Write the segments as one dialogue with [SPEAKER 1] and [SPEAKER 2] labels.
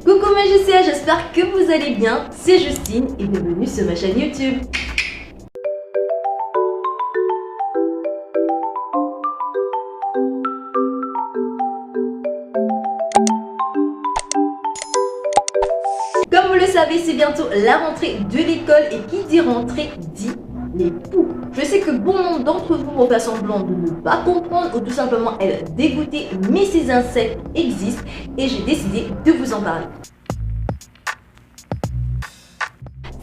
[SPEAKER 1] Coucou magiciens, j'espère que vous allez bien, c'est Justine et bienvenue sur ma chaîne YouTube. Comme vous le savez, c'est bientôt la rentrée de l'école et qui dit rentrée dit les poux. Je sais que bon nombre d'entre vous vont faire semblant de ne pas comprendre ou tout simplement être dégoûtés, mais ces insectes existent et j'ai décidé de vous en parler.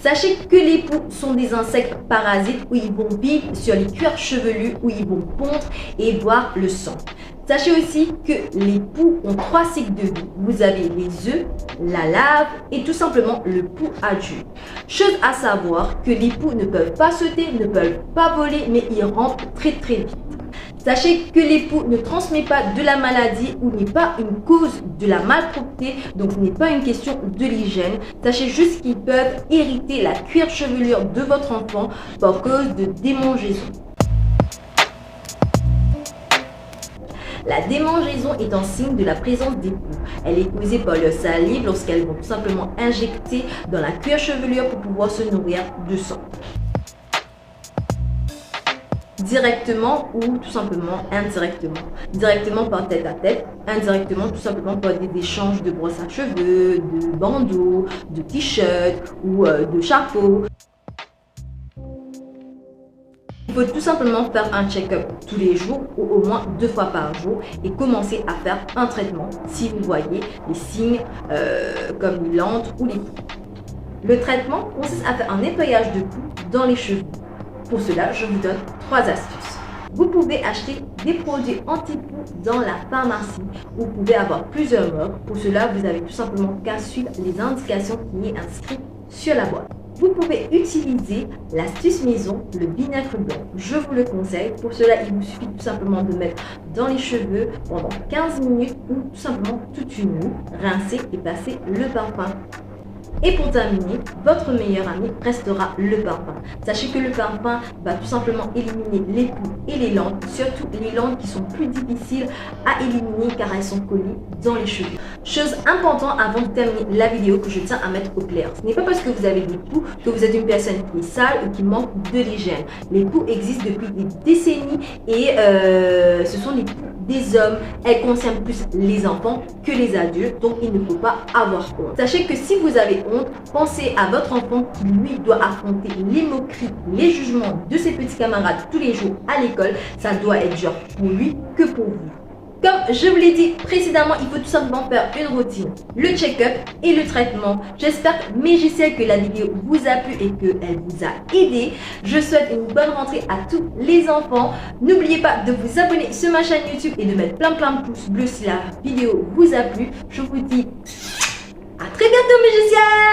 [SPEAKER 1] Sachez que les poux sont des insectes parasites où ils vont vivre sur les cuirs chevelus, où ils vont pondre et boire le sang. Sachez aussi que les poux ont 3 cycles de vie. Vous avez les œufs, la larve et tout simplement le poux adulte. Chose à savoir que les poux ne peuvent pas sauter, ne peuvent pas voler, mais ils rampent très vite. Sachez que les poux ne transmettent pas de la maladie ou n'est pas une cause de la malpropreté, donc ce n'est pas une question de l'hygiène. Sachez juste qu'ils peuvent irriter la cuir chevelure de votre enfant par cause de démangeaison. La démangeaison est un signe de la présence des poux. Elle est causée par leur salive lorsqu'elles vont tout simplement injecter dans la cuir chevelure pour pouvoir se nourrir de sang. Directement ou tout simplement indirectement. Directement par tête à tête, indirectement tout simplement par des échanges de brosses à cheveux, de bandeaux, de t-shirts ou de chapeaux. Il faut tout simplement faire un check-up tous les jours ou au moins 2 fois par jour et commencer à faire un traitement si vous voyez les signes comme les lentes ou les poux. Le traitement consiste à faire un nettoyage de poux dans les cheveux. Pour cela, je vous donne 3 astuces. Vous pouvez acheter des produits anti-poux dans la pharmacie. Vous pouvez avoir plusieurs marques. Pour cela, vous avez tout simplement qu'à suivre les indications qui sont inscrites sur la boîte. Vous pouvez utiliser l'astuce maison, le vinaigre blanc. Je vous le conseille. Pour cela, il vous suffit tout simplement de mettre dans les cheveux pendant 15 minutes ou tout simplement toute une nuit, rincer et passer le parfum. Et pour terminer, votre meilleur ami restera le parfum. Sachez que le parfum va tout simplement éliminer les poux et les landes, surtout les landes qui sont plus difficiles à éliminer car elles sont collées dans les cheveux. Chose importante avant de terminer la vidéo que je tiens à mettre au clair. Ce n'est pas parce que vous avez des poux que vous êtes une personne qui est sale ou qui manque de l'hygiène. Les poux existent depuis des décennies et ce sont les poux des hommes. Elles concernent plus les enfants que les adultes, donc il ne faut pas avoir honte. Sachez que si vous avez honte, pensez à votre enfant qui lui doit affronter les moqueries, les jugements de ses petits camarades tous les jours à l'école. Ça doit être dur pour lui que pour vous. Comme je vous l'ai dit précédemment, il faut tout simplement faire une routine, le check-up et le traitement. J'espère, magiciens, que la vidéo vous a plu et qu'elle vous a aidé. Je souhaite une bonne rentrée à tous les enfants. N'oubliez pas de vous abonner sur ma chaîne YouTube et de mettre plein de pouces bleus si la vidéo vous a plu. Je vous dis à très bientôt, magiciens!